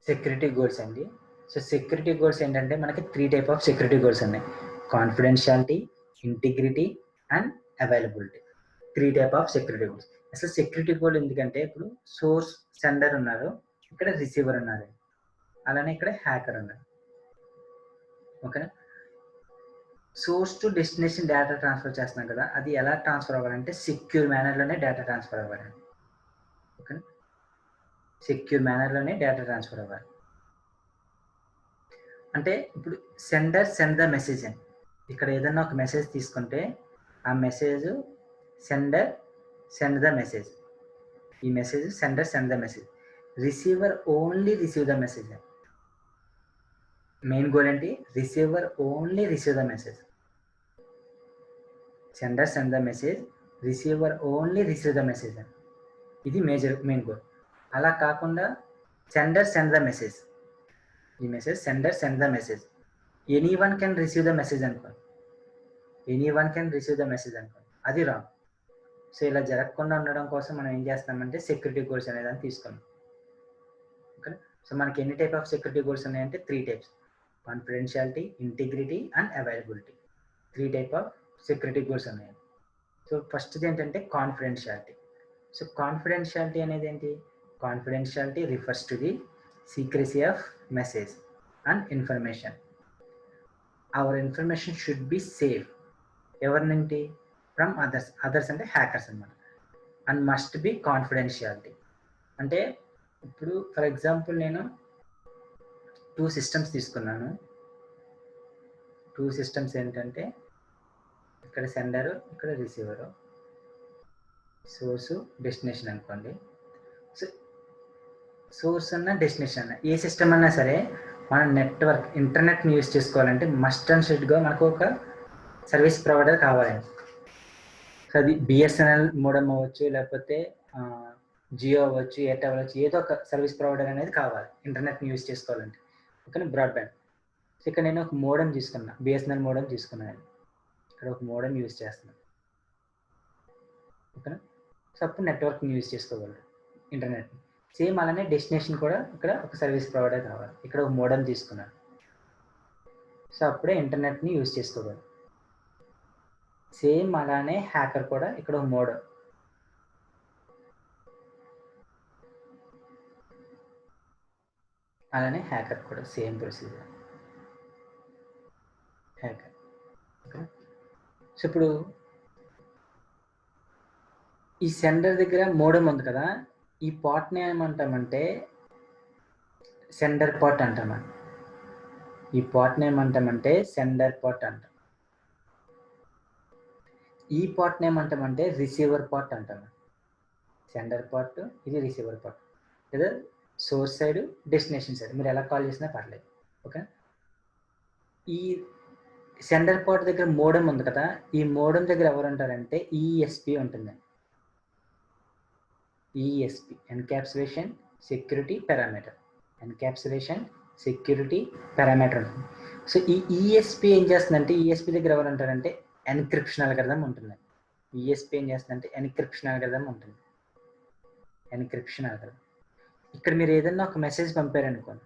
Security goals అండి. So security goals ఏంటంటే మనకి 3 టైప్ ఆఫ్ సెక్యూరిటీ గోల్స్ ఉన్నాయి. Confidentiality, integrity and availability. 3 type of security goals. అసలు security goal ఎందుకంటే ఇప్పుడు సోర్స్ సెండర్ ఉన్నారు, ఇక్కడ రిసీవర్ ఉన్నారు, అలానే ఇక్కడ హ్యాకర్ ఉన్నారు. ఓకేనా. Source to destination data transfer చేస్తున్నాం కదా, అది ఎలా ట్రాన్స్ఫర్ అవ్వాలంటే సెక్యూర్ మేనర్లోనే డేటా ట్రాన్స్ఫర్ అవ్వాలండి. ఓకేనా. సెక్యూర్ మేనర్లోనే డేటా ట్రాన్స్ఫర్ అవ్వాలి. అంటే ఇప్పుడు సెండర్ సెండ్ ద మెసేజ్ అని, ఇక్కడ ఏదైనా ఒక మెసేజ్ తీసుకుంటే ఆ message sender send the message, ఈ message sender send the message, receiver only receive the message. Main goal ఏంటి? Receiver only receive the message. Sender send the message, receiver only receive the message అని, ఇది main goal. అలా కాకుండా sender send the message, ఈ message sender send the message, any one can receive the message అనుకోండి, any one can receive the message అనుకోండి, అది wrong. So ఇలా జరగకుండా ఉండడం కోసం మనం ఏం చేస్తామంటే సెక్యూరిటీ గోల్స్ అనేదాన్ని తీసుకున్నాం. ఓకే. సో మనకి ఎన్ని టైప్ ఆఫ్ సెక్యూరిటీ గోల్స్ ఉన్నాయంటే 3 types: confidentiality, integrity and availability. 3 type of security goals ఉన్నాయి. సో ఫస్ట్ది ఏంటంటే కాన్ఫిడెన్షియాలిటీ. సో కాన్ఫిడెన్షియాలిటీ అనేది ఏంటి? Confidentiality refers to the secrecy of message and information. Hour information should be safe. ఎవరి నుండి? From others. Others అంటే hackers అన్నమాట. And must be confidentiality. అంటే ఇప్పుడు ఫర్ ఎగ్జాంపుల్ నేను 2 సిస్టమ్స్ తీసుకున్నాను. 2 సిస్టమ్స్ ఏంటంటే ఇక్కడ సెండరు, ఇక్కడ రిసీవరు, సోర్సు డెస్టినేషన్ అనుకోండి. సో సోర్స్ అన్న డెస్టినేషన్ అన్న ఏ సిస్టమ్ అన్నా సరే మనం నెట్వర్క్ ఇంటర్నెట్ని యూజ్ చేసుకోవాలంటే మస్ట్ అండ్ షుడ్గా మనకు ఒక సర్వీస్ ప్రొవైడర్ కావాలండి. సో అది బిఎస్ఎన్ఎల్ మోడమ్ అవ్వచ్చు, లేకపోతే జియో అవ్వచ్చు, ఎయిర్టెల్ అవ్వచ్చు, ఏదో ఒక సర్వీస్ ప్రొవైడర్ అనేది కావాలి ఇంటర్నెట్ని యూజ్ చేసుకోవాలంటే. ఓకే. బ్రాడ్బ్యాండ్. సో ఇక్కడ నేను ఒక మోడమ్ తీసుకున్నా, బిఎస్ఎన్ఎల్ మోడమ్ తీసుకున్నాను. ఇక్కడ ఒక మోడమ్ యూజ్ చేస్తున్నాను. ఓకేనా. సో అప్పుడు నెట్వర్క్ని యూజ్ చేసుకోగలరు ఇంటర్నెట్ని. సేమ్ అలానే డెస్టినేషన్ కూడా ఇక్కడ ఒక సర్వీస్ ప్రొవైడర్ కావాలి. ఇక్కడ ఒక మోడమ్ తీసుకున్నాను. సో అప్పుడే ఇంటర్నెట్ని యూజ్ చేసుకోగలరు. సేమ్ అలానే హ్యాకర్ కూడా ఇక్కడ ఒక మోడమ్, అలానే హ్యాకర్ కూడా same procedure hacker. Okay. So ఇప్పుడు ఈ సెండర్ దగ్గర మోడమ్ ఉంది కదా, ఈ పార్ట్ని ఏమంటామంటే సెండర్ పార్ట్ అంటామండి. ఈ పార్ట్ని ఏమంటామంటే సెండర్ పార్ట్ అంటాం. ఈ పార్ట్ని ఏమంటామంటే రిసీవర్ పార్ట్ అంటాము. సెండర్ పార్ట్, ఇది రిసీవర్ పార్ట్, లేదా సోర్స్ సైడ్, డెస్టినేషన్ సైడ్, మీరు ఎలా కాల్ చేసినా పర్లేదు. ఓకే. ఈ సెండర్ పార్ట్ దగ్గర మోడమ్ ఉంది కదా, ఈ మోడమ్ దగ్గర ఎవరు ఉంటారంటే ఈఎస్పి ఉంటుంది. ESP encapsulation security parameter, encapsulation security parameter ఉంటుంది. సో ఈ ఈఎస్పి ఏం చేస్తుందంటే, ఈఎస్పి దగ్గర ఎవరు ఉంటారంటే ఎన్క్రిప్షన్ అల్గోరిథం ఉంటుంది. ఈఎస్పి ఏం చేస్తుందంటే ఎన్క్రిప్షన్ అల్గోరిథం ఉంటుంది. Encryption algorithm. ఇక్కడ మీరు ఏదన్నా ఒక మెసేజ్ పంపారనుకోండి,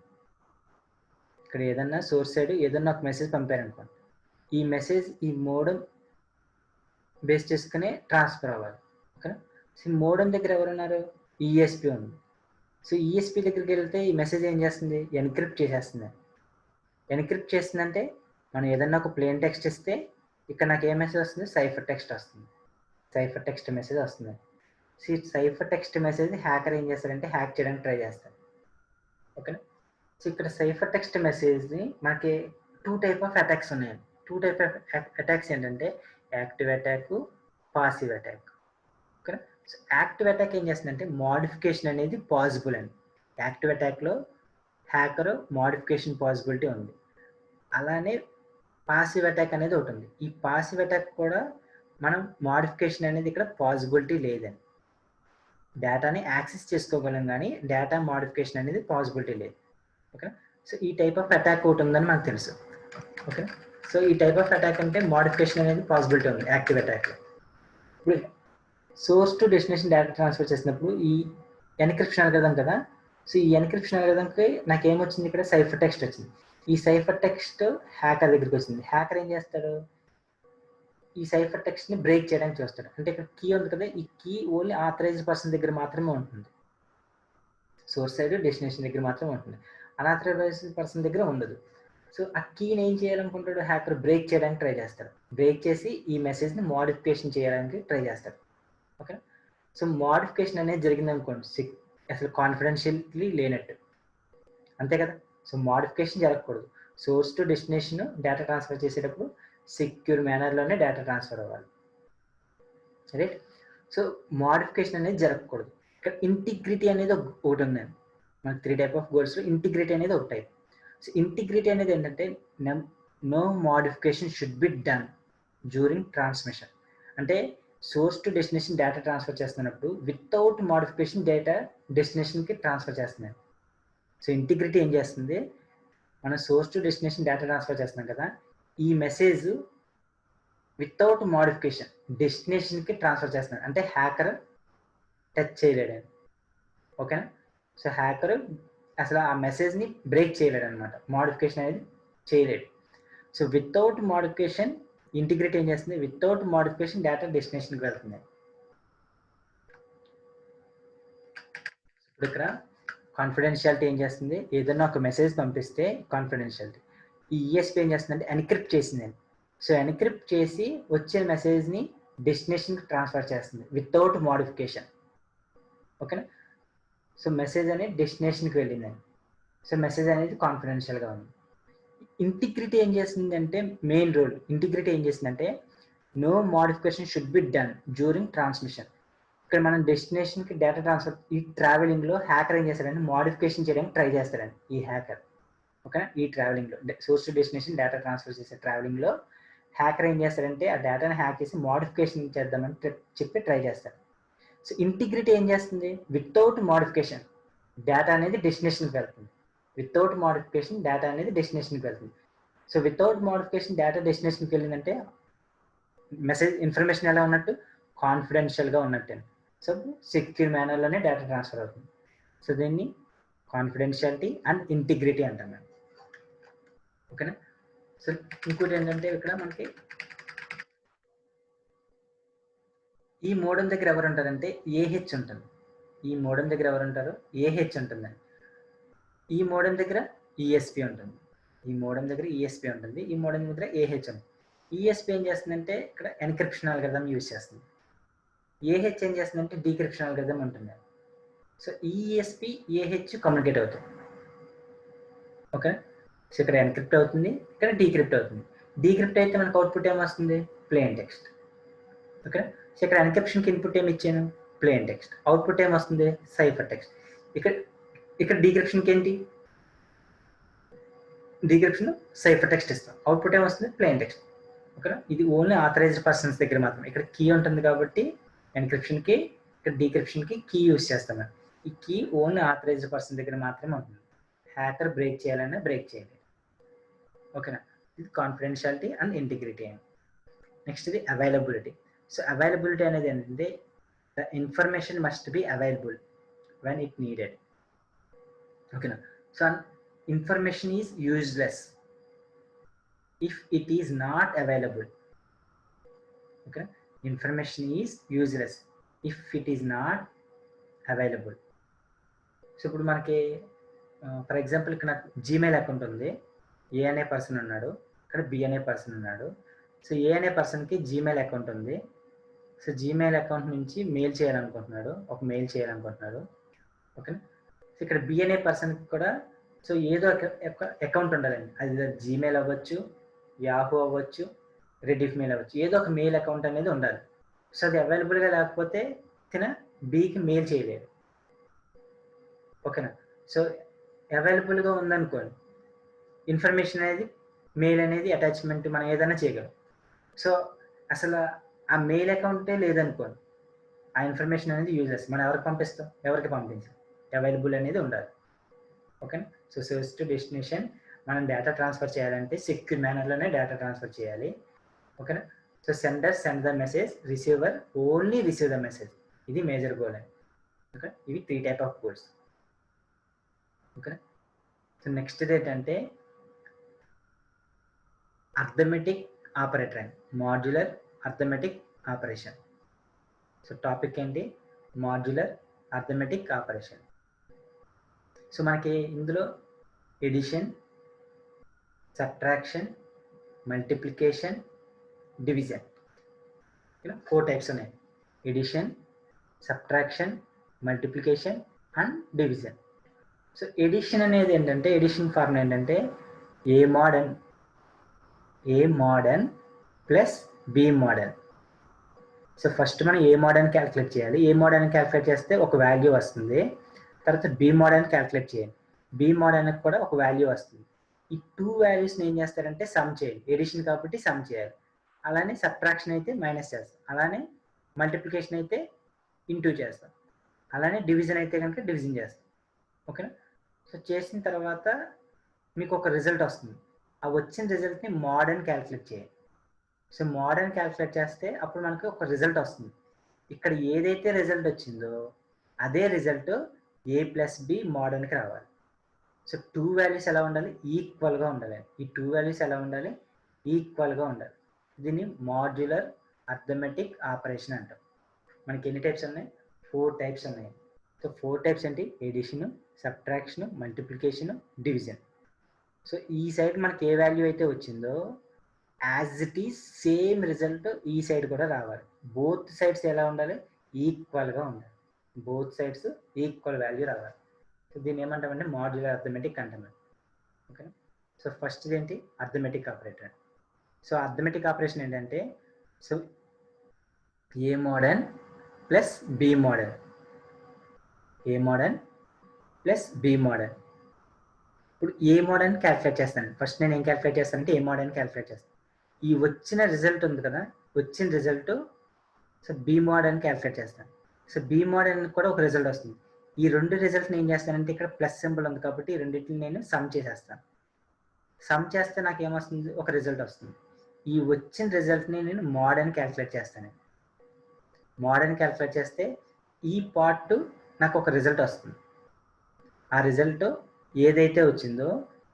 ఇక్కడ ఏదన్నా సోర్స్ సైడ్ ఏదన్నా ఒక మెసేజ్ పంపారనుకోండి, ఈ మెసేజ్ ఈ మోడమ్ బేస్ చేసుకునే ట్రాన్స్ఫర్ అవ్వాలి. ఓకేనా. సో మోడమ్ దగ్గర ఎవరు ఉన్నారు? ఈఎస్పి ఉంది. సో ఈఎస్పి దగ్గరికి వెళ్తే ఈ మెసేజ్ ఏం చేస్తుంది? ఎన్క్రిప్ట్ చేసేస్తుంది. ఎన్క్రిప్ట్ చేస్తుందంటే మనం ఏదన్నా ఒక ప్లేన్ టెక్స్ట్ ఇస్తే ఇక్కడ నాకు ఏ మెసేజ్ వస్తుంది? సైఫర్ టెక్స్ట్ వస్తుంది. సైఫర్ టెక్స్ట్ మెసేజ్ వస్తుంది. సో ఈ సైఫర్ టెక్స్ట్ మెసేజ్ హ్యాకర్ ఏం చేస్తారంటే హ్యాక్ చేయడానికి ట్రై చేస్తారు. ఓకేనా. సో ఇక్కడ సైఫర్ టెక్స్ట్ మెసేజ్ని మనకి 2 టైప్ ఆఫ్ అటాక్స్ ఉన్నాయి. 2 టైప్ ఆఫ్ అటాక్స్ ఏంటంటే యాక్టివ్ అటాక్, పాసివ్ అటాక్. ఓకేనా. సో యాక్టివ్ అటాక్ ఏం చేస్తుందంటే మోడిఫికేషన్ అనేది పాసిబుల్ అండి. యాక్టివ్ అటాక్లో హ్యాకర్ మోడిఫికేషన్ పాసిబిలిటీ ఉంది. అలానే పాసివ్ అటాక్ అనేది ఒకటి ఉంది. ఈ పాసివ్ అటాక్ కూడా మనం మోడిఫికేషన్ అనేది ఇక్కడ పాసిబిలిటీ లేదండి. డేటాని యాక్సెస్ చేసుకోగలం కానీ డేటా మోడిఫికేషన్ అనేది పాసిబిలిటీ లేదు. ఓకే. సో ఈ టైప్ ఆఫ్ అటాక్ ఒకటి ఉందని మనకు తెలుసు. ఓకే. సో ఈ టైప్ ఆఫ్ అటాక్ అంటే మోడిఫికేషన్ అనేది పాసిబిలిటీ ఉంది యాక్టివ్ అటాక్లో. ఇప్పుడు source to destination data transfer చేసినప్పుడు ఈ ఎన్క్రిప్షన్ అల్గోరిథం కదా, సో ఈ ఎన్క్రిప్షన్ అల్గోరిథంకి నాకేమొచ్చింది, ఇక్కడ సైఫర్ టెక్స్ట్ వచ్చింది. ఈ సైఫర్ టెక్స్ట్ హ్యాకర్ దగ్గరికి వచ్చింది. హ్యాకర్ ఏం చేస్తాడు, ఈ సైఫర్ టెక్స్ట్ ని బ్రేక్ చేయడానికి చూస్తాడు. అంటే ఇక్కడ కీ ఉంది కదా, ఈ కీ ఓన్లీ ఆథరైజ్డ్ పర్సన్ దగ్గర మాత్రమే ఉంటుంది. సోర్స్ సైడ్ డెస్టినేషన్ దగ్గర మాత్రమే ఉంటుంది, అనాథరైజ్డ్ పర్సన్ దగ్గర ఉండదు. సో ఆ కీని ఏం చేయాలనుకుంటాడు, హ్యాకర్ బ్రేక్ చేయడానికి ట్రై చేస్తాడు. బ్రేక్ చేసి ఈ మెసేజ్ని మోడిఫికేషన్ చేయడానికి ట్రై చేస్తాడు. ఓకే, సో మోడిఫికేషన్ అనేది జరిగింది అనుకోండి, అసలు కాన్ఫిడెన్షియల్లీ లేనట్టు, అంతే కదా. సో మోడిఫికేషన్ జరగకూడదు. Source to destination data transfer చేసేటప్పుడు సెక్యూర్ మేనర్లోనే డేటా ట్రాన్స్ఫర్ అవ్వాలి, రైట్. సో మోడిఫికేషన్ అనేది జరగకూడదు. ఇక్కడ ఇంటిగ్రిటీ అనేది ఒకటి ఉందండి. మనకి 3 టైప్ ఆఫ్ గోల్స్లో ఇంటిగ్రిటీ అనేది ఒక టైప్. సో ఇంటిగ్రిటీ అనేది ఏంటంటే no modification should be done during transmission. అంటే source to destination data transfer చేస్తున్నప్పుడు వితౌట్ మోడిఫికేషన్ డేటా డెస్టినేషన్కి ట్రాన్స్ఫర్ చేస్తున్నాయి. సో ఇంటిగ్రిటీ ఏం చేస్తుంది, మనం source to destination data transfer చేస్తున్నాం కదా, ఈ మెసేజ్ వితౌట్ మోడిఫికేషన్ డెస్టినేషన్కి ట్రాన్స్ఫర్ చేస్తున్నాడు. అంటే హ్యాకర్ టచ్ చేయలేడు, ఓకేనా. సో హ్యాకర్ అసలు ఆ మెసేజ్ని బ్రేక్ చేయలేడు అనమాట, మోడిఫికేషన్ అనేది చేయలేడు. సో వితౌట్ మోడిఫికేషన్ ఇంటిగ్రిటీ ఏం చేస్తుంది, వితౌట్ మోడిఫికేషన్ డేటా డెస్టినేషన్కి వెళ్తుంది. ఇప్పుడు ఇక్కడ కాన్ఫిడెన్షియాలిటీ ఏం చేస్తుంది, ఏదైనా ఒక మెసేజ్ పంపిస్తే కాన్ఫిడెన్షియాలిటీ, ఈ ఈఎస్పీ ఏం చేస్తుందంటే ఎన్క్రిప్ట్ చేసింది. సో ఎన్క్రిప్ట్ చేసి వచ్చే మెసేజ్ని డెస్టినేషన్కి ట్రాన్స్ఫర్ చేస్తుంది వితౌట్ మోడిఫికేషన్, ఓకేనా. సో మెసేజ్ అనేది డెస్టినేషన్కి వెళ్ళిందండి. సో మెసేజ్ అనేది కాన్ఫిడెన్షియల్గా ఉంది. ఇంటిగ్రిటీ ఏం చేస్తుంది అంటే, మెయిన్ రోల్ ఇంటిగ్రిటీ ఏం చేస్తుందంటే no modification should be done during transmission. ఇక్కడ మనం డెస్టినేషన్కి డేటా ట్రాన్స్ఫర్, ఈ ట్రావెలింగ్లో హ్యాకర్ ఏం చేస్తాడంటే మోడిఫికేషన్ చేయడానికి ట్రై చేస్తాడండి ఈ హ్యాకర్, ఓకేనా. ఈ ట్రావెలింగ్లో source to destination data transfer చేసే ట్రావెలింగ్లో హ్యాకర్ ఏం చేస్తాడంటే ఆ డేటాని హ్యాక్ చేసి మోడిఫికేషన్ చేద్దామని చెప్పి ట్రై చేస్తాడు. సో ఇంటిగ్రిటీ ఏం చేస్తుంది, వితౌట్ మోడిఫికేషన్ డేటా అనేది డెస్టినేషన్కి వెళ్తుంది. వితౌట్ మోడిఫికేషన్ డేటా అనేది డెస్టినేషన్కి వెళ్తుంది. సో వితౌట్ మోడిఫికేషన్ డేటా డెస్టినేషన్కి వెళ్ళిందంటే మెసేజ్ ఇన్ఫర్మేషన్ ఎలా ఉన్నట్టు, కాన్ఫిడెన్షియల్గా ఉన్నట్టు. సో సెక్యూర్ మేనర్లోనే డేటా ట్రాన్స్ఫర్ అవుతుంది. సో దీన్ని కాన్ఫిడెన్షియాలిటీ అండ్ ఇంటిగ్రిటీ అంటాం మేము, ఓకేనా. సో ఇంకోటి ఏంటంటే ఇక్కడ మనకి ఈ మోడల్ దగ్గర ఎవరు ఉంటారంటే ఏహెచ్ ఉంటుంది. ఈ మోడల్ దగ్గర ఎవరు ఉంటారు, ఏహెచ్ ఉంటుందండి. ఈ మోడల్ దగ్గర ఈఎస్పి ఉంటుంది. ఈ మోడల్ దగ్గర ఈఎస్పి ఉంటుంది. ఈ మోడల్ దగ్గర ఏహెచ్ ఉంటుంది. ఈఎస్పి ఏం చేస్తుందంటే ఇక్కడ ఎన్క్రిప్షన్ అల్గోరిథం యూజ్ చేస్తుంది. ఏహెచ్ ఏం చేస్తుందంటే డీక్రిప్షన్ అల్గోరిథం ఉంటుంది. సో ఈఎస్పి ఏహెచ్ కమ్యూనికేట్ అవుతుంది, ఓకే. సో ఇక్కడ ఎన్క్రిప్ట్ అవుతుంది, ఇక్కడ డీక్రిప్ట్ అవుతుంది. డీక్రిప్ట్ అయితే మనకు అవుట్పుట్ ఏమొస్తుంది, ప్లెయిన్ టెక్స్ట్, ఓకే. సో ఇక్కడ ఎన్క్రిప్షన్కి ఇన్పుట్ ఏమి ఇచ్చాను, ప్లెయిన్ టెక్స్ట్. అవుట్పుట్ ఏమొస్తుంది, సైఫర్ టెక్స్ట్. ఇక్కడ డీక్రిప్షన్కి ఏంటి, డీక్రిప్షన్ సైఫర్ టెక్స్ట్ ఇస్తాం, అవుట్పుట్ ఏమొస్తుంది, ప్లెయిన్ టెక్స్ట్, ఓకేనా. ఇది ఓన్లీ ఆథరైజ్డ్ పర్సన్స్ దగ్గర మాత్రమే. ఇక్కడ కీ ఉంటుంది కాబట్టి ఎన్క్రిప్షన్కి, ఇక్కడ డీక్రిప్షన్కి కీ యూజ్ చేస్తాం. ఈ కీ ఓన్లీ ఆథరైజ్డ్ పర్సన్ దగ్గర మాత్రమే ఉంటుంది. హ్యాకర్ బ్రేక్ చేయాలన్నా బ్రేక్ చేయలేదు, ఓకేనా. ఇది కాన్ఫిడెన్షియాలిటీ అండ్ ఇంటిగ్రిటీ అని. నెక్స్ట్ ఇది అవైలబిలిటీ. సో అవైలబిలిటీ అనేది ఏంటంటే the information must be available when it needed, ఓకేనా. So information is useless if it is not available, okay. Information is useless if it is not available. So ఇప్పుడు మనకి for example ఇక్కడ నాకు Gmail account ఉంది, ఏ అనే person ఉన్నాడు, ఇక్కడ B అనే పర్సన్ ఉన్నాడు. సో ఏ అనే పర్సన్కి జీమెయిల్ అకౌంట్ ఉంది. సో జీమెయిల్ అకౌంట్ నుంచి మెయిల్ చేయాలనుకుంటున్నాడు, ఒక మెయిల్ చేయాలనుకుంటున్నాడు, ఓకేనా. సో ఇక్కడ బి అనే పర్సన్కి కూడా సో ఏదో ఒక అకౌంట్ ఉండాలండి. అది జీమెయిల్ అవ్వచ్చు, యాహూ అవ్వచ్చు, రెడిఫ్ మెయిల్ అవ్వచ్చు, ఏదో ఒక మెయిల్ అకౌంట్ అనేది ఉండాలి. సో అది అవైలబుల్గా లేకపోతే తిన బికి మెయిల్ చేయలేదు, ఓకేనా. సో అవైలబుల్గా ఉందనుకోండి, ఇన్ఫర్మేషన్ అనేది మెయిల్ అనేది అటాచ్మెంట్ మనం ఏదైనా చేయగలం. సో అసలు ఆ మెయిల్ అకౌంటే లేదనుకోండి, ఆ ఇన్ఫర్మేషన్ అనేది యూజ్లెస్. మనం ఎవరికి పంపిస్తాం, ఎవరికి పంపించాం, అవైలబుల్ అనేది ఉండాలి, ఓకేనా. సో సోర్స్ టు డెస్టినేషన్ మనం డేటా ట్రాన్స్ఫర్ చేయాలంటే సెక్యూర్ మేనర్లోనే డేటా ట్రాన్స్ఫర్ చేయాలి, ఓకేనా. So sender send the message, receiver only receive the message. ఇది మేజర్ గోల్ అండి, ఓకే. ఇవి 3 type of goals. Okay. So next ఏంటంటే అర్థమెటిక్ ఆపరేటర్ అండి, modular arithmetic operation. So topic ఏంటి? Modular arithmetic operation. సో మనకి ఇందులో ఎడిషన్, సబ్ట్రాక్షన్, మల్టిప్లికేషన్, డివిజన్, ఇలా 4 types ఉన్నాయి. Addition, subtraction, multiplication and division. So addition అనేది ఏంటంటే, ఎడిషన్ ఫార్ములా ఏంటంటే A mod n plus B mod n. So first మనం ఏ మోడర్న్ క్యాలిక్యులేట్ చేయాలి. ఏ మోడర్న్ క్యాలిక్యులేట్ చేస్తే ఒక వాల్యూ వస్తుంది. తర్వాత బి మోడర్న్ క్యాలిక్యులేట్ చేయాలి. బి మోడర్న్కి కూడా ఒక వాల్యూ వస్తుంది. ఈ 2 వాల్యూస్ని ఏం చేస్తారంటే సమ్ చేయాలి. ఎడిషన్ కాబట్టి సమ్ చేయాలి. అలానే సబ్ట్రాక్షన్ అయితే మైనస్ చేస్తాం. అలానే మల్టిప్లికేషన్ అయితే ఇంటూ చేస్తాం. అలానే డివిజన్ అయితే కనుక డివిజన్ చేస్తాం. ఓకేనా? సో చేసిన తర్వాత మీకు ఒక రిజల్ట్ వస్తుంది. ఆ వచ్చిన రిజల్ట్ని మోడర్న్ క్యాలిక్యులేట్ చేయాలి. సో మోడర్న్ క్యాలిక్యులేట్ చేస్తే అప్పుడు మనకి ఒక రిజల్ట్ వస్తుంది. ఇక్కడ ఏదైతే రిజల్ట్ వచ్చిందో అదే రిజల్ట్ ఏ ప్లస్ బి మోడర్న్కి రావాలి. సో 2 వాల్యూస్ ఎలా ఉండాలి? ఈక్వల్గా ఉండాలి. ఈ 2 వాల్యూస్ ఎలా ఉండాలి? ఈక్వల్గా ఉండాలి. దీన్ని మాడ్యులర్ అర్థమెటిక్ ఆపరేషన్ అంటాం. మనకి ఎన్ని టైప్స్ ఉన్నాయి? 4 టైప్స్ ఉన్నాయి. సో 4 టైప్స్ ఏంటి? Addition, subtraction, multiplication, division. So ఈ సైడ్ మనకి ఏ వాల్యూ అయితే వచ్చిందో as it is same result ఈ సైడ్ కూడా రావాలి. బోత్ సైడ్స్ ఎలా ఉండాలి? ఈక్వల్గా ఉండాలి. బోత్ సైడ్స్ ఈక్వల్ వాల్యూ రావాలి. సో దీన్ని ఏమంటామంటే మాడ్యులర్ అర్థమెటిక్ అంటాం. ఓకే. సో ఫస్ట్ ఏంటి? Arithmetic operator. So arithmetic operation ఏంటంటే so A mod n plus B mod n, a mod n plus B mod n. ఇప్పుడు ఏ మోడర్న్ క్యాలిక్యులేట్ చేస్తాను. ఫస్ట్ నేను ఏం క్యాలిక్యులేట్ చేస్తానంటే ఏ మోడర్న్ క్యాలిక్యులేట్ చేస్తాను. ఈ వచ్చిన రిజల్ట్ ఉంది కదా, వచ్చిన result so b mod n calculate చేస్తాను. సో బి మోడర్న్ కూడా ఒక రిజల్ట్ వస్తుంది. ఈ 2 రిజల్ట్ని ఏం చేస్తానంటే ఇక్కడ ప్లస్ సింబల్ ఉంది కాబట్టి ఈ రెండింటిని నేను సమ్ చేసేస్తాను. సమ్ చేస్తే నాకు ఏమొస్తుంది? ఒక రిజల్ట్ వస్తుంది. ఈ వచ్చిన రిజల్ట్ని నేను మోడర్న్ క్యాలిక్యులేట్ చేస్తాను. మోడర్న్ క్యాలిక్యులేట్ చేస్తే ఈ పార్ట్ నాకు ఒక రిజల్ట్ వస్తుంది. ఆ రిజల్ట్ ఏదైతే వచ్చిందో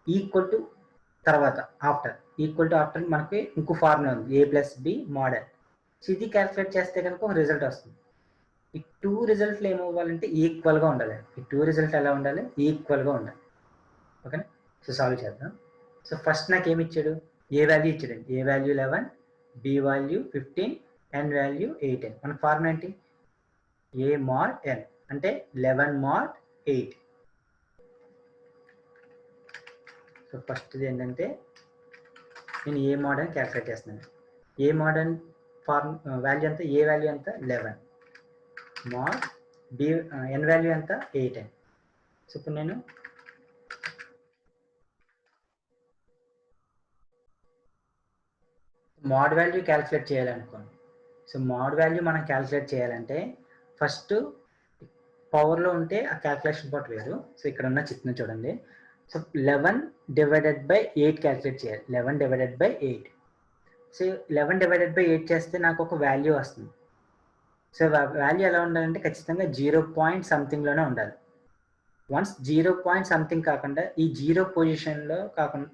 ఈక్వల్ టు తర్వాత ఆఫ్టర్, ఈక్వల్ టు ఆఫ్టర్ మనకి ఇంకో ఫార్ములా ఉంది, ఏ ప్లస్ బి మోడర్న్. సో ఇది క్యాలిక్యులేట్ చేస్తే కనుక ఒక రిజల్ట్ వస్తుంది. ఈ 2 రిజల్ట్లు ఏమవ్వాలంటే ఈక్వల్గా ఉండాలి. ఈ 2 రిజల్ట్ ఎలా ఉండాలి? ఈక్వల్గా ఉండాలి. ఓకేనా? సో సాల్వ్ చేద్దాం. సో ఫస్ట్ నాకు ఏమి ఇచ్చాడు? ఏ వాల్యూ ఇచ్చాడండి. ఏ value 11, B value 15, N value 18. మన ఫార్ములా ఏంటి? ఏ mod n అంటే 11 mod 8. సో ఫస్ట్ ఏంటంటే నేను ఏ మోడర్న్ క్యాలిక్యులేట్ చేస్తున్నాను. ఏ మోడర్న్ వాల్యూ ఎంత? ఏ వాల్యూ ఎంత? 11 mod బి ఎన్ వాల్యూ ఎంత? 18. సో ఇప్పుడు నేను మోడ్ వాల్యూ క్యాలిక్యులేట్ చేయాలనుకోండి. సో మోడ్ వాల్యూ మనం క్యాలిక్యులేట్ చేయాలంటే ఫస్ట్ పవర్లో ఉంటే ఆ క్యాలిక్యులేషన్ పార్ట్ వేరు. సో ఇక్కడ ఉన్న చిత్రం చూడండి. సో 11 డివైడెడ్ బై 8 క్యాలిక్యులేట్ చేయాలి. 11 divided by 8. So 11 divided by 8 చేస్తే నాకు ఒక వాల్యూ వస్తుంది. సో వాల్యూ ఎలా ఉండాలంటే ఖచ్చితంగా 0 పాయింట్ సంథింగ్లోనే ఉండాలి. వన్స్ 0 పాయింట్ సంథింగ్ కాకుండా ఈ 0 పొజిషన్లో కాకుండా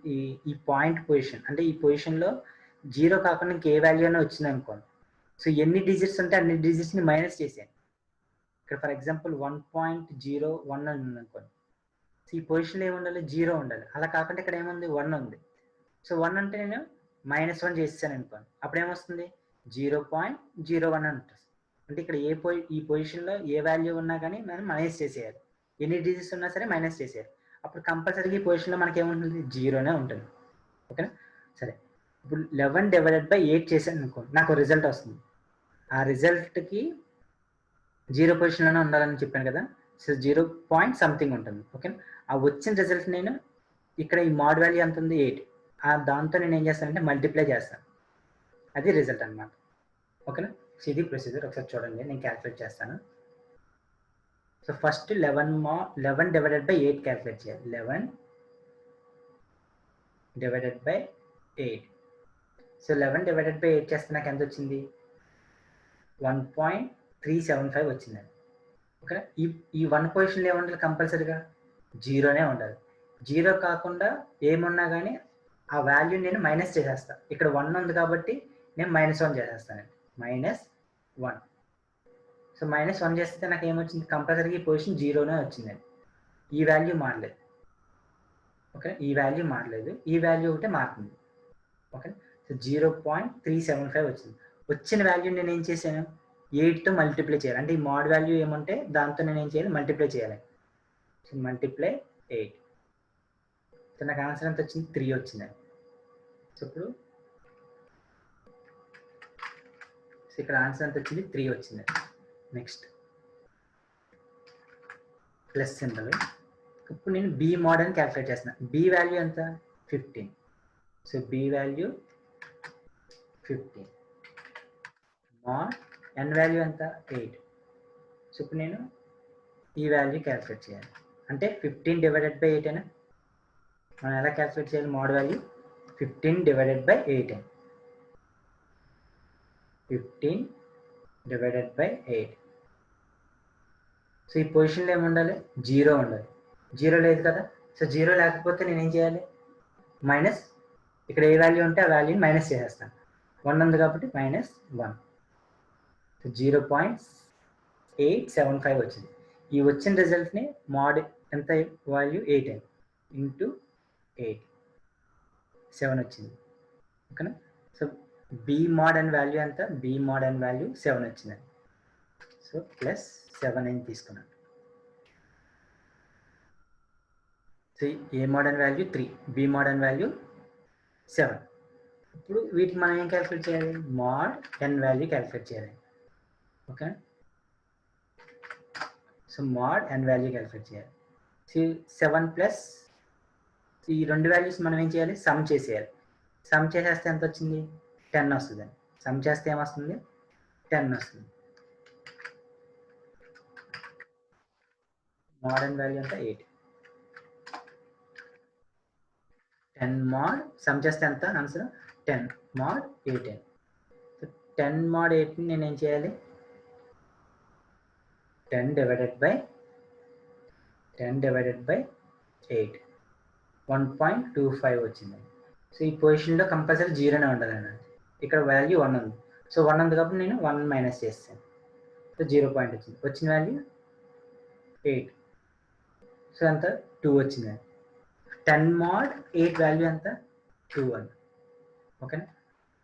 ఈ పాయింట్ పొజిషన్ అంటే ఈ పొజిషన్లో 0 కాకుండా ఇంకే వాల్యూ అయినా వచ్చింది అనుకోండి. సో ఎన్ని డిజిట్స్ ఉంటే అన్ని డిజిట్స్ని మైనస్ చేసాను. ఇక్కడ ఫర్ ఎగ్జాంపుల్ 1.01 అని ఉంది అనుకోండి. సో ఈ పొజిషన్లో ఏముండాలి? 0 ఉండాలి. అలా కాకుండా ఇక్కడ ఏముంది? 1 ఉంది. సో 1 అంటే నేను -1 చేసాను అనుకోండి. అప్పుడు ఏమొస్తుంది? 0.01 అని ఉంటుంది. అంటే ఇక్కడ ఈ పొజిషన్లో ఏ వాల్యూ ఉన్నా కానీ మనం మైనస్ చేసేయాలి. ఎన్ని డిజిట్స్ ఉన్నా సరే మైనస్ చేసేయాలి. అప్పుడు కంపల్సరీగా ఈ పొజిషన్లో మనకి ఏముంటుంది? 0నే ఉంటుంది. ఓకేనా? సరే, ఇప్పుడు 11 డివైడెడ్ బై 8 చేశాను అనుకోండి, నాకు రిజల్ట్ వస్తుంది. ఆ రిజల్ట్కి 0 పొజిషన్లోనే ఉండాలని చెప్పాను కదా. సో 0 పాయింట్ సంథింగ్ ఉంటుంది. ఓకేనా? ఆ వచ్చిన రిజల్ట్ నేను ఇక్కడ ఈ మోడ్ వాల్యూ ఎంత ఉంది? 8. దాంతో నేను ఏం చేస్తానంటే మల్టిప్లై చేస్తాను. అది రిజల్ట్ అనమాట. ఓకేనా? సో ఇది ప్రొసీజర్. ఒకసారి చూడండి, నేను క్యాలిక్యులేట్ చేస్తాను. So first 11 divided by 8 calculate చేయాలి. 11 divided by 8. So 11 divided by 8 చేస్తే నాకు ఎంత వచ్చింది? 1.375 వచ్చిందండి. ఓకే, ఈ 1 పొజిషన్లో ఏముండాలి? కంపల్సరీగా జీరోనే ఉండాలి. జీరో కాకుండా ఏమున్నా కానీ ఆ వాల్యూ నేను మైనస్ చేసేస్తాను. ఇక్కడ 1 ఉంది కాబట్టి నేను -1 చేసేస్తానండి. -1. సో -1 చేస్తే నాకు ఏమొచ్చింది, కంపల్సరీగా ఈ పొజిషన్ జీరోనే వచ్చిందండి. ఈ వాల్యూ మారలేదు. ఓకే, ఈ వాల్యూ మారలేదు, ఈ వాల్యూ ఒకటే మారుతుంది. ఓకే, సో 0.375 వచ్చింది. వచ్చిన వాల్యూ నేను ఏం చేశాను, 8తో మల్టిప్లై చేయాలి. అంటే ఈ మోడ్ వాల్యూ ఏమంటే దాంతో నేను ఏం చేయాలి, మల్టిప్లై చేయాలి. So multiply 8. సో నాకు ఆన్సర్ ఎంత వచ్చింది, 3 వచ్చిందండి. సో ఇప్పుడు ఇక్కడ ఆన్సర్ ఎంత వచ్చింది, 3 వచ్చిందండి. Next plus symbol. ఇప్పుడు నేను బి మోడ్ అని క్యాలిక్యులేట్ చేస్తున్నాను. బి వాల్యూ ఎంత, 15. So b value 15. Mod n value ఎంత, 8. సో ఇప్పుడు నేను ఈ వాల్యూ క్యాలిక్యులేట్ చేయాలి. అంటే 15 డివైడెడ్ బై 8 అయినా మనం ఎలా క్యాలిక్యులేట్ చేయాలి, మోడ్ వాల్యూ 15 డివైడెడ్ బై 8 అని. 15 డివైడెడ్ బై 8. సో ఈ పొజిషన్లో ఏముండాలి, 0 ఉండాలి. 0 లేదు కదా. సో 0 లేకపోతే నేను ఏం చేయాలి, మైనస్, ఇక్కడ ఏ వాల్యూ ఉంటే ఆ వాల్యూని మైనస్ చేసేస్తాను. 1 ఉంది కాబట్టి -1. సో 0.875 వచ్చింది. ఈ వచ్చిన రిజల్ట్ని మోడ్ ఎంత వాల్యూ 8 ఇంటూ 8, 7 వచ్చింది. ఓకేనా. So b mod and value ఎంత, బి మోడ్ అండ్ వాల్యూ 7 వచ్చిందండి. సో ప్లస్ 7 అని తీసుకున్నాను. So a mod and value 3, b mod and value 7. ఇప్పుడు వీటికి మనం ఏం క్యాలిక్యులేట్ చేయాలి, మోడ్ ఎన్ వాల్యూ క్యాలిక్యులేట్ చేయాలి. Okay, so mod n value calculate చేయాలి. 7 ప్లస్ ఈ రెండు వాల్యూస్ మనం ఏం చేయాలి, సమ్ చేసేయాలి. సమ్ చేసేస్తే ఎంత వచ్చింది, 10 వస్తుంది. సమ్ చేస్తే ఏమొస్తుంది, 10 వస్తుంది. మోడ్ ఎన్ వాల్యూ అంటే 8. 10 మోడ్ సమ్ చేస్తే ఎంత ఆన్సర్, 10 మోడ్ 8. సో 10 మోడ్ 8ని నేను ఏం చేయాలి, 10 డివైడెడ్ బై 8, 1.25 వచ్చింది. సో ఈ పొజిషన్లో కంపల్సరీ 0నే ఉండాలండి. ఇక్కడ వాల్యూ 1 ఉంది. సో 1 ఉంది కాబట్టి నేను 1 మైనస్ చేస్తాను. సో 0 పాయింట్ వచ్చింది. వచ్చిన వాల్యూ 8. సో అంత 2 వచ్చింది. 10 మోడ్ 8 వాల్యూ ఎంత, 2 అని. ఓకేనా.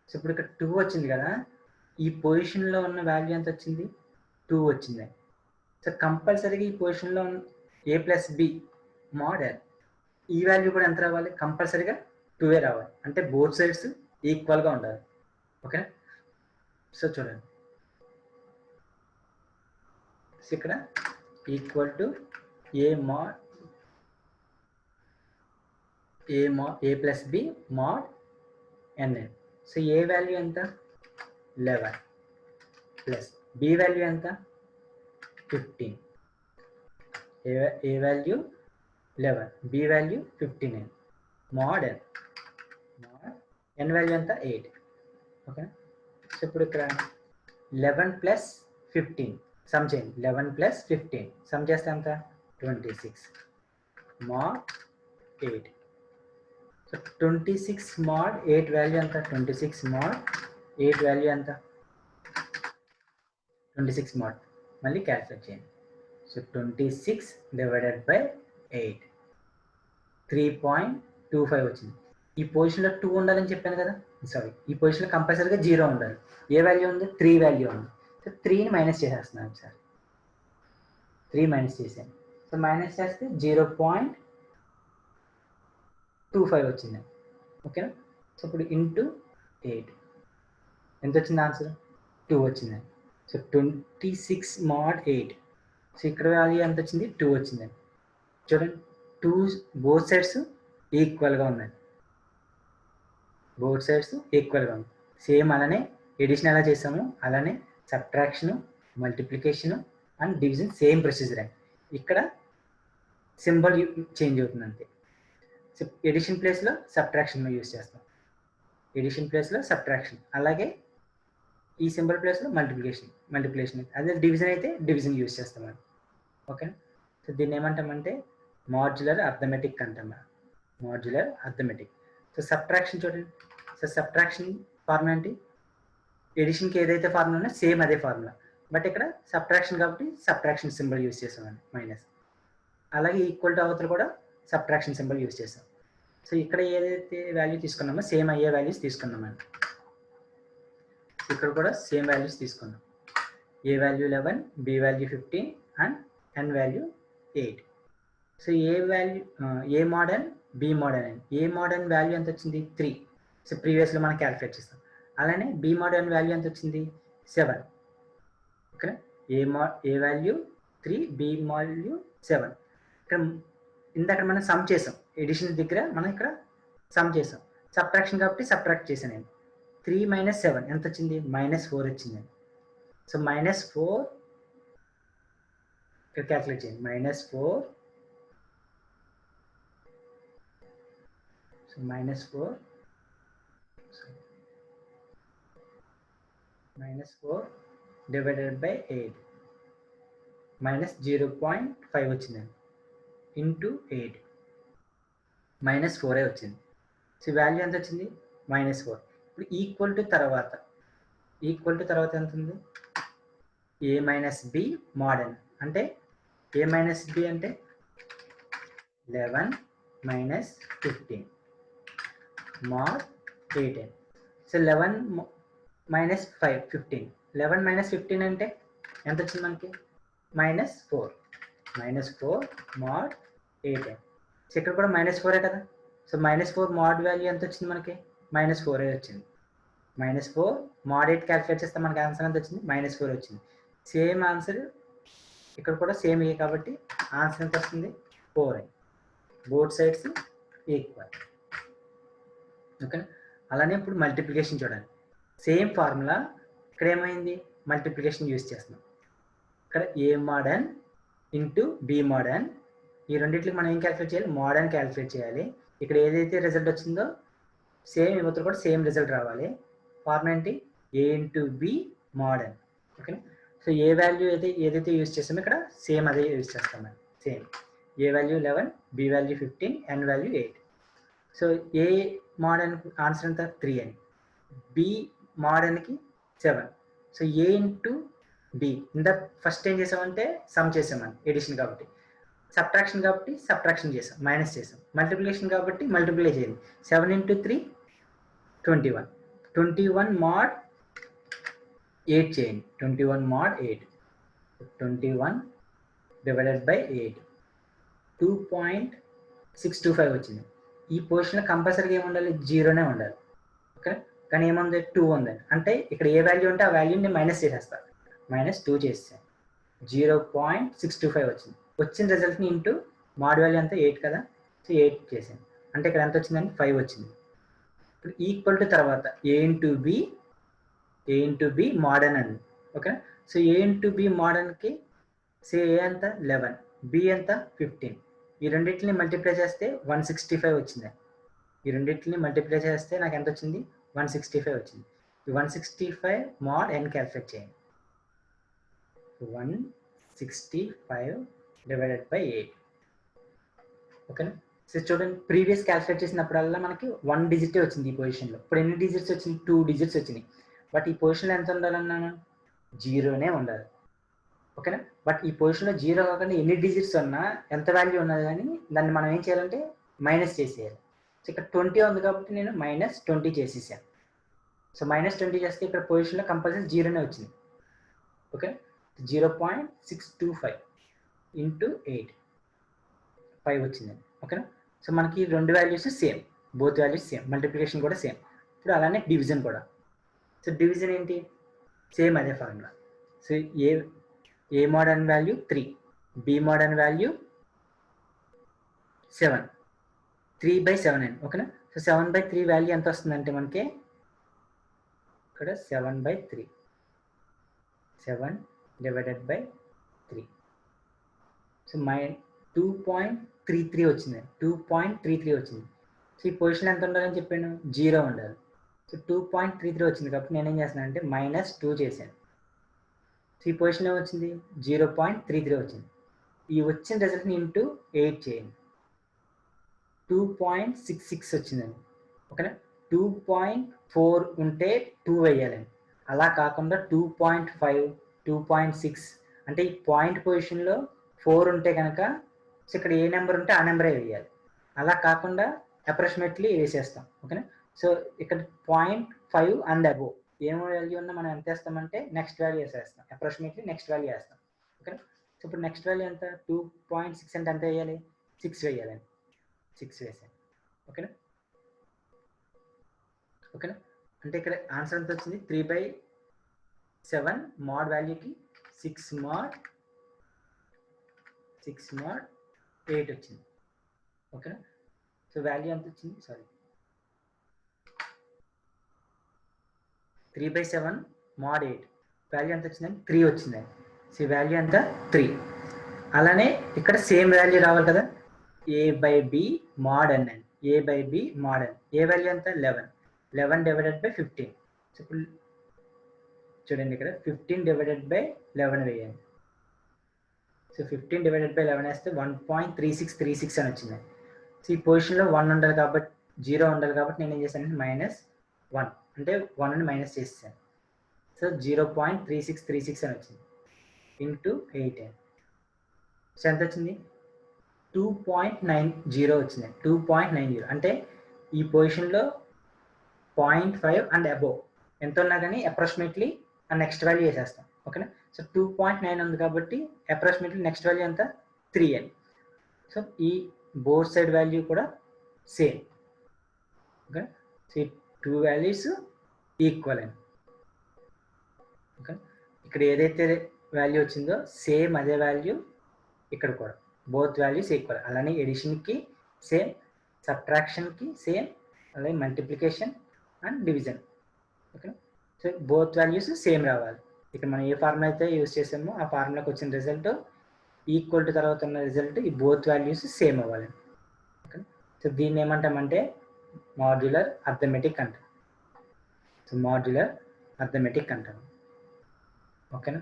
సో ఇప్పుడు ఇక్కడ 2 వచ్చింది కదా, ఈ పొజిషన్లో ఉన్న వాల్యూ ఎంత వచ్చింది, 2 వచ్చింది. సో కంపల్సరీగా ఈ పొజిషన్లో ఏ ప్లస్ బి మోడ్ ఎన్, ఈ వాల్యూ కూడా ఎంత రావాలి, కంపల్సరీగా 2 రావాలి. అంటే బోత్ సైడ్స్ ఈక్వల్గా ఉండాలి. ఓకే, సో చూడండి, సో ఇక్కడ equal to a plus b mod n n. So A value ఎంత, 11 ప్లస్ బి వాల్యూ ఎంత, 15. A value 11, B value 15 mod n value ఎంత, 8. ఓకే, సో ఇప్పుడు ఇక్కడ 11 ప్లస్ 15 సమ్ చేయండి. 11 ప్లస్ 15 సమ్ చేస్తే ఎంత, 26 మోడ్ 8. సో 26 మోడ్ 8 వాల్యూ ఎంత, 26 మోడ్ 8 వాల్యూ ఎంత, 26 మోడ్. మళ్ళీ క్యాల్కులేట్ చేయండి. సో 26 డివైడెడ్ బై 8, 3.25 వచ్చింది. ఈ పొజిషన్లో 2 ఉండాలని చెప్పాను కదా, సారీ, ఈ పొజిషన్లో కంపల్సరీగా 0 ఉండాలి. ఏ వాల్యూ ఉంది, 3 వాల్యూ ఉంది. సో 3ని మైనస్ చేసేస్తున్నాను సార్. 3 మైనస్ చేశాను. సో మైనస్ చేస్తే 0.25 వచ్చింది. ఓకేనా. సో ఇప్పుడు ఇంటూ 8 ఎంత వచ్చింది ఆన్సర్, 2 వచ్చింది. So 26 mode 8. సో ఇక్కడ వాల్యూ ఎంత వచ్చింది, 2 వచ్చిందండి. చూడండి, 2 బోత్ సైడ్స్ ఈక్వల్గా ఉన్నాయి. బోత్ సైడ్స్ ఈక్వల్గా ఉంది. సేమ్ అలానే ఎడిషన్ ఎలా చేసాము అలానే subtraction, multiplication and division same procedure అండి. ఇక్కడ సింబల్ చేంజ్ అవుతుంది అంతే. ఎడిషన్ ప్లేస్లో సబ్ట్రాక్షన్ యూజ్ చేస్తాం. ఎడిషన్ ప్లేస్లో సబ్ట్రాక్షన్, అలాగే ఈ సింబల్ ప్లేస్లో మల్టిప్లికేషన్. అదే డివిజన్ అయితే డివిజన్ యూజ్ చేస్తామండి. ఓకే, సో దీన్ని ఏమంటామంటే మాడ్యులర్ అర్థమెటిక్ అంటాం, మాడ్యులర్ అర్థమెటిక్. సో సబ్ట్రాక్షన్ చూడండి, సో సబ్ట్రాక్షన్ ఫార్ములా ఏంటి, ఎడిషన్కి ఏదైతే ఫార్ములా ఉన్నా సేమ్ అదే ఫార్ములా, బట్ ఇక్కడ సబ్ట్రాక్షన్ కాబట్టి సబ్ట్రాక్షన్ సింబల్ యూజ్ చేసామండి, మైనస్. అలాగే ఈక్వల్ టు అవతల కూడా సబ్ట్రాక్షన్ సింబల్ యూజ్ చేసాం. సో ఇక్కడ ఏదైతే వాల్యూ తీసుకున్నామో సేమ్ అయ్యే వాల్యూస్ తీసుకున్నామండి, ఇక్కడ కూడా సేమ్ వాల్యూస్ తీసుకున్నాం. A value 11, B value 15 and N value 8. So A value A mod n, B mod n అండి. ఏ మోడర్న్ వాల్యూ ఎంత వచ్చింది 3, సో ప్రీవియస్లో మనం క్యాలిక్యులేట్ చేస్తాం. అలానే బి మోడర్న్ వాల్యూ ఎంత వచ్చింది 7. ఓకే, ఏ వాల్యూ 3, బి వాల్యూ 7. ఇక్కడ ఇందాక మనం సమ్ చేసాం, ఎడిషన్ దగ్గర మనం ఇక్కడ సమ్ చేసాం. సబ్ట్రాక్షన్ కాబట్టి సబ్ట్రాక్ట్ చేశాను నేను. 3 - 7 ఎంత వచ్చింది, -4 వచ్చింది. సో -4 ఇక్కడ క్యాల్కులేట్ చేయండి, -4, సో -4 డివైడెడ్ బై 8 -0.5 వచ్చిందండి ఇంటూ 8 -4 వచ్చింది. సో వాల్యూ ఎంత వచ్చింది -4. ఇప్పుడు ఈక్వల్ టు తర్వాత ఎంత ఉంది, ఏ మైనస్ బి మోడర్న్ అంటే ఏ మైనస్ బి అంటే 11 - 15 mod 18. సో 11 - 5 15, 11 - 15 అంటే ఎంత వచ్చింది మనకి -4 mod 18. సో ఇక్కడ కూడా -4 కదా. సో -4 mod వాల్యూ ఎంత వచ్చింది మనకి -4 వచ్చింది. -4 mod 8 క్యాల్కులేట్ చేస్తే మనకి ఆన్సర్ ఎంత వచ్చింది -4 వచ్చింది. సేమ్ ఆన్సర్ ఇక్కడ కూడా సేమ్ ఏ కాబట్టి ఆన్సర్ ఎంత వస్తుంది 4. Both sides equal. ఓకే, అలానే ఇప్పుడు మల్టిప్లికేషన్ చూడండి, సేమ్ ఫార్ములా ఇక్కడ ఏమైంది మల్టిప్లికేషన్ యూజ్ చేస్తున్నాం. ఇక్కడ ఏ మోడర్న్ ఇంటూ బి మోడర్న్, ఈ రెండింటికి మనం ఏం క్యాల్కులేట్ చేయాలి, మోడర్న్ క్యాల్కులేట్ చేయాలి. ఇక్కడ ఏదైతే రిజల్ట్ వచ్చిందో సేమ్ ఇవతల కూడా సేమ్ రిజల్ట్ రావాలి. ఫార్ములా ఏంటి, A into B mod n. Okay, so A value ఏదైతే యూజ్ చేస్తామో ఇక్కడ సేమ్ అదే యూజ్ చేస్తామండి. Same A value 11, B value 15, N value 8. So A mod n answer ఎంత 3 అని, బి మోడర్న్కి 7. సో ఏ ఇంటూ బి ఇంత ఫస్ట్ ఏం చేసామంటే సమ్ చేసామండి, ఎడిషన్ కాబట్టి. సబ్ట్రాక్షన్ కాబట్టి సబ్ట్రాక్షన్ చేసాం, మైనస్ చేసాం. మల్టిప్లికేషన్ కాబట్టి మల్టిప్లై చేయండి. 7 × 3 21 mod 8 చేయండి, 21 mod 8, 21 డివైడెడ్ బై 8 2.625 వచ్చింది. ఈ పొజిషన్లో కంపల్సరీగా ఏముండాలి, 0నే ఉండాలి. ఓకే, కానీ ఏముంది 2 ఉందండి, అంటే ఇక్కడ ఏ వాల్యూ ఉంటే ఆ వాల్యూని మైనస్ చేసేస్తాను, -2 చేసాను, 0.625 వచ్చింది. వచ్చిన రిజల్ట్ని ఇంటూ మాడ్ వాల్యూ అంతా 8 కదా, సో 8 చేసాను, అంటే ఇక్కడ ఎంత వచ్చిందండి 5 వచ్చింది. ఇప్పుడు ఈక్వల్ టు తర్వాత ఏ ఇంటూ బి మోడర్న్ అండి. Okay, so A into B మోడర్న్కి సే ఏ ఎంత 11, బి ఎంత 15. ఈ రెండింటిని మల్టిప్లై చేస్తే 165 వచ్చింది. ఈ రెండింటిని మల్టిప్లై చేస్తే నాకు ఎంత వచ్చింది 165 వచ్చింది. ఈ 165 mod n క్యాల్కులేట్ చేయండి, 165 డివైడెడ్ బై 8. ఓకేనా, సో చూడండి ప్రీవియస్ క్యాల్కులేట్ చేసినప్పుడల్లా మనకి 1 డిజిటే వచ్చింది ఈ పొజిషన్లో. ఇప్పుడు ఎన్ని డిజిట్స్ వచ్చింది, 2 డిజిట్స్ వచ్చినాయి. బట్ ఈ పొజిషన్లో ఎంత ఉండాలన్నాను, 0నే ఉండాలి. ఓకేనా, బట్ ఈ పొజిషన్లో 0 కాకుండా ఎన్ని డిజిట్స్ ఉన్నా ఎంత వాల్యూ ఉన్నది కానీ దాన్ని మనం ఏం చేయాలంటే మైనస్ చేసేయాలి. సో ఇక్కడ 20 ఉంది కాబట్టి నేను -20 చేసేసాను. సో -20 చేస్తే ఇక్కడ పొజిషన్లో కంపల్సరీ 0నే వచ్చింది. ఓకే, 0.625 × 8 5 వచ్చిందండి. ఓకేనా, సో మనకి రెండు values same, both values same, multiplication కూడా సేమ్. ఇప్పుడు అలానే డివిజన్ కూడా. సో డివిజన్ ఏంటి, సేమ్ అదే ఫార్ములా. సో ఏ mod n value 3, B mod n value 7, 3/7 అండి. ఓకేనా, సో 7/3 వాల్యూ ఎంత వస్తుందంటే మనకి ఇక్కడ 7/3, 7 డివైడెడ్ బై 3. సో 2.33 వచ్చింది, 2.33 వచ్చింది. సో ఈ పొజిషన్ ఎంత ఉండాలని చెప్పాను, 0 ఉండాలి. సో 2.33 వచ్చింది కాబట్టి నేనేం చేస్తున్నాను అంటే -2 చేశాను. సో ఈ పొజిషన్ ఏమొచ్చింది 0.33 వచ్చింది. ఈ వచ్చిన రిజల్ట్ని ఇంటూ 8 చేయండి. 2.66 వచ్చిందండి. ఓకేనా. 2.4 ఉంటే 2 వేయాలండి. అలా కాకుండా 2.5, 2.6 అంటే ఈ పాయింట్ పొజిషన్లో 4 ఉంటే కనుక ఇక్కడ ఏ నెంబర్ ఉంటే ఆ నెంబరే వేయాలి. అలా కాకుండా అప్రాక్సిమేట్లీ వేసేస్తాం. ఓకేనా. సో ఇక్కడ 0.5 అండ్ అబోవ్ ఏం వాల్యూ ఉన్నా మనం ఎంత వేస్తామంటే నెక్స్ట్ వాల్యూ వేసేస్తాం. అప్రాక్సిమేట్లీ నెక్స్ట్ వాల్యూ వేస్తాం. ఓకేనా. సో ఇప్పుడు నెక్స్ట్ వాల్యూ ఎంత 2.6 అంటే ఎంత వేయాలి 6 వేయాలండి. 6 వేసాను. ఓకేనా. ఓకేనా. అంటే ఇక్కడ ఆన్సర్ ఎంత వచ్చింది 3/7 మోడ్ వాల్యూకి 6 mod 8 వచ్చింది. ఓకేనా. సో వాల్యూ ఎంత వచ్చింది సారీ 3/7 mod 8 వాల్యూ ఎంత వచ్చిందండి 3 వచ్చిందండి. సో వాల్యూ ఎంత 3. అలానే ఇక్కడ సేమ్ వాల్యూ రావాలి కదా a/b mod n అండి. a/b mod n ఏ వాల్యూ ఎంత 11 డివైడెడ్ బై 15. సో ఇప్పుడు చూడండి ఇక్కడ 15 డివైడెడ్ బై 11 వేయండి. సో 15 డివైడెడ్ బై 11 వేస్తే 1.3636 అని వచ్చింది. సో ఈ పొజిషన్లో 1 ఉండాలి కాబట్టి 0 ఉండాలి కాబట్టి నేను ఏం చేశాను -1 అంటే 1 ని మైనస్ చేసాను. సో 0.3636 అని వచ్చింది ఇంటూ 8. సో ఎంత వచ్చింది 2.90 వచ్చింది. 2.90 అంటే ఈ పొజిషన్లో 0.5 అండ్ అబోవ్ ఎంత ఉన్నా కానీ అప్రాక్సిమేట్లీ ఆ నెక్స్ట్ వాల్యూ వేసేస్తాం. ఓకేనా. సో 2.9 ఉంది కాబట్టి అప్రాక్సిమేట్లీ నెక్స్ట్ వాల్యూ ఎంత 3 అని. సో ఈ బోత్ సైడ్ వాల్యూ కూడా సేమ్. ఓకే. సో ఈ 2 వాల్యూస్ ఈక్వల్ అని. ఓకే. ఇక్కడ ఏదైతే వాల్యూ వచ్చిందో సేమ్ అదే వాల్యూ ఇక్కడ కూడా బోత్ వాల్యూస్ ఈక్వల్. అలానే ఎడిషన్కి సేమ్, సబ్ట్రాక్షన్కి సేమ్, అలాగే multiplication and division. Okay. So both values same రావాలి. ఇక్కడ మనం ఏ ఫార్ములా అయితే యూజ్ చేసామో ఆ ఫార్ములాకి వచ్చిన రిజల్ట్ ఈక్వల్ టు తర్వాత ఉన్న రిజల్ట్ ఈ బోత్ వాల్యూస్ సేమ్ అవ్వాలి. ఓకే. సో దీన్ని ఏమంటామంటే మాడ్యులర్ అర్థమెటిక్ అంటాం. సో మాడ్యులర్ అర్థమెటిక్ అంటాం. ఓకేనా.